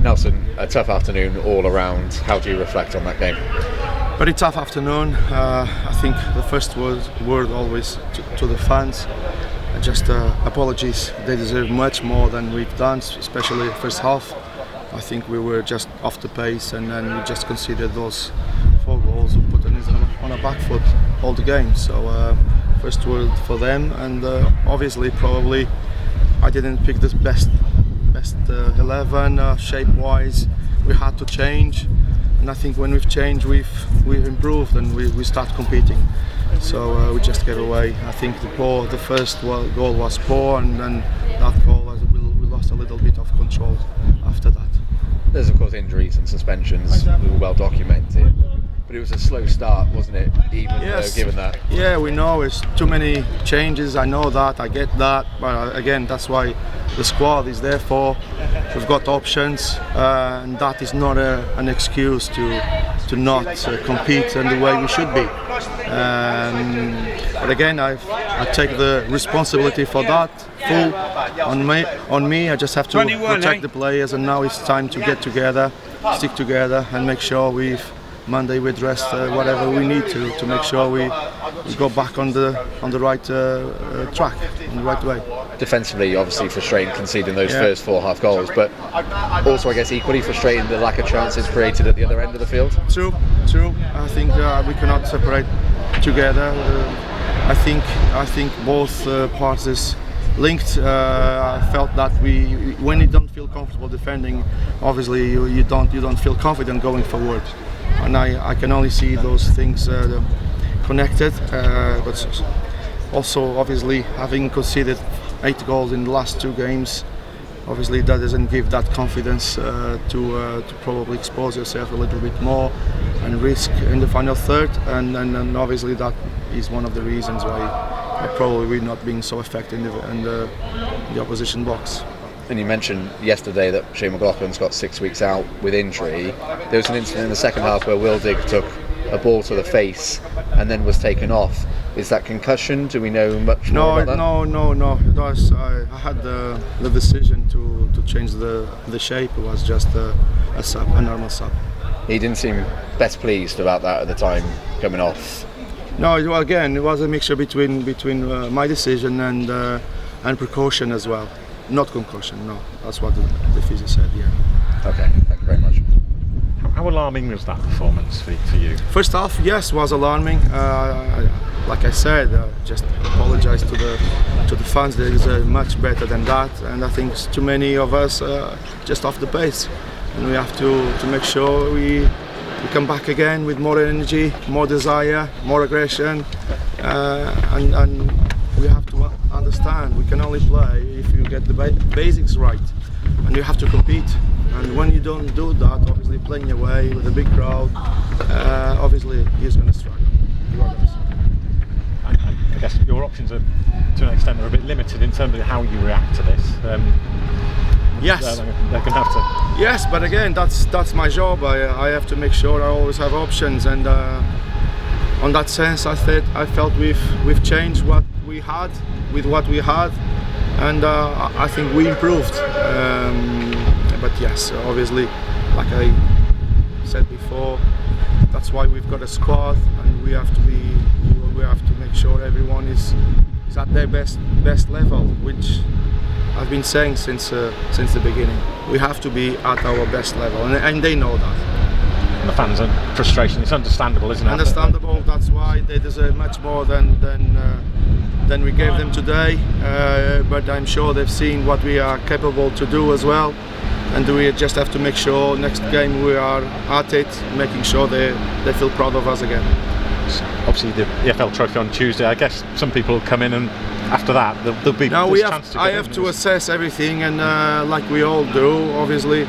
Nelson, a tough afternoon all around. How do you reflect on that game? Very tough afternoon. I think the first word always to the fans. Just apologies. They deserve much more than we've done, especially the first half. I think we were just off the pace, and then we just conceded those 4 goals and put us on a back foot all the game. So first word for them, and obviously probably I didn't pick the best 11 shape-wise. We had to change, and I think when we've changed, we've improved and we start competing. So we just gave away. I think the first goal was poor, and then that goal we lost a little bit of control after that. There's of course injuries and suspensions that were well documented, but it was a slow start, wasn't it? Even though, given that. Yeah, we know it's too many changes. I know that, I get that, but again, that's why the squad is there for. We've got options, and that is not an excuse to not compete in the way we should be. But again, I take the responsibility for that full on me. I just have to protect the players, and now it's time to get together, stick together, and make sure Monday we address whatever we need to make sure we go back on the right track, in the right way. Defensively, obviously frustrating conceding those first 4 half goals, but also I guess equally frustrating the lack of chances created at the other end of the field. True. I think we cannot separate together. I think both parties linked. I felt that when you don't feel comfortable defending, obviously you don't feel confident going forward. And I can only see those things connected, but also obviously having conceded 8 goals in the last 2 games, obviously that doesn't give that confidence to probably expose yourself a little bit more and risk in the final third, and obviously that is one of the reasons why probably we're not being so effective in the opposition box. And you mentioned yesterday that Shane McLaughlin's got 6 weeks out with injury. There was an incident in the second half where Wildig took a ball to the face and then was taken off. Is that concussion? Do we know much more about that? No. It was, I had the decision to change the shape. It was just a normal sub. He didn't seem best pleased about that at the time, coming off. No, it was a mixture between my decision and precaution as well. Not concussion, no. That's what the physio said, yeah. Okay, thank you very much. How alarming was that performance for you? First half, yes, was alarming. Like I said, just apologise to the fans. There is much better than that, and I think too many of us just off the pace. And we have to make sure we come back again with more energy, more desire, more aggression, and we have to understand we can only play if you get the basics right, and you have to compete. And when you don't do that, obviously playing away with a big crowd, obviously he's going to struggle. I guess your options are, to an extent, are a bit limited in terms of how you react to this. Yes, they're going to have to. Yes, but again, that's my job. I have to make sure I always have options, and on that sense, I felt we've changed what we had with what we had, and I think we improved. But yes, obviously, like I said before, that's why we've got a squad, and we have to make sure everyone is at their best level, which I've been saying since the beginning. We have to be at our best level, and they know that. And the fans are frustration. It's understandable, isn't it? Understandable. That's why they deserve much more than we gave them today. But I'm sure they've seen what we are capable to do as well. And we just have to make sure next game we are at it, making sure they feel proud of us again. Obviously, the EFL Trophy on Tuesday. I guess some people will come in, and after that, there'll be a chance to. I have to assess everything, and like we all do, obviously,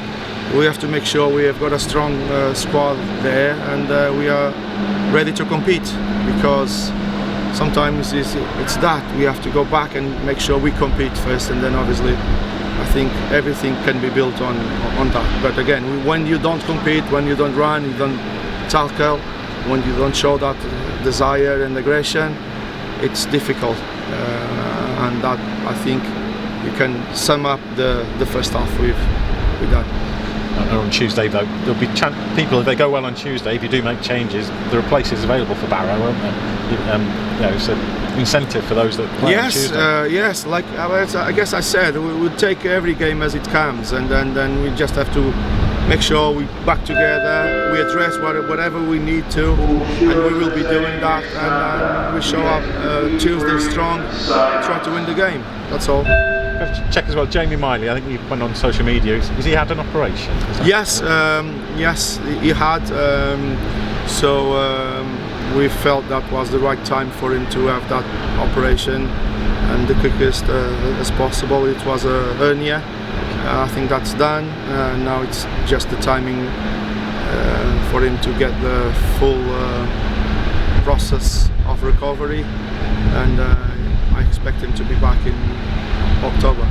we have to make sure we have got a strong squad there, and we are ready to compete. Because sometimes it's that we have to go back and make sure we compete first, and then obviously I think everything can be built on that. But again, when you don't compete, when you don't run, you don't tackle, when you don't show that desire and aggression, it's difficult. And that, I think, you can sum up the first half we've done. on Tuesday, though, there'll be people, if they go well on Tuesday, if you do make changes, there are places available for Barrow, won't there? It's an incentive for those that play on Tuesday. Yes. Like I guess I said, we would take every game as it comes, and then we just have to make sure we back together, we address whatever we need to, and we will be doing that, and we show up Tuesday strong, try to win the game. That's all. Check as well, Jamie Miley, I think you went on social media, has he had an operation? Yes, he had, we felt that was the right time for him to have that operation, and the quickest as possible. It was a hernia. I think that's done. Now it's just the timing for him to get the full process of recovery, and I expect him to be back in October.